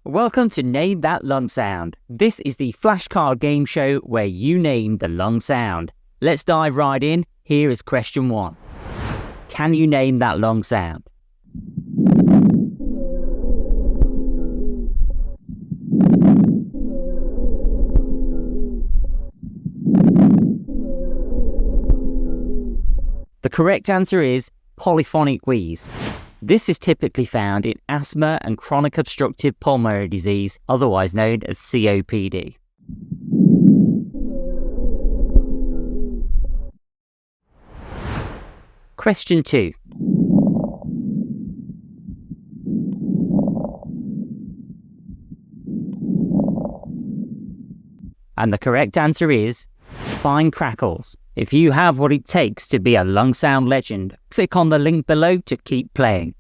Welcome to Name That Lung Sound. This is the flashcard game show where you name the lung sound. Let's dive right in. Here is question 1. Can you name that lung sound? The correct answer is polyphonic wheeze. This is typically found in asthma and chronic obstructive pulmonary disease, otherwise known as COPD. Question 2. And the correct answer is fine crackles. If you have what it takes to be a lung sound legend, click on the link below to keep playing.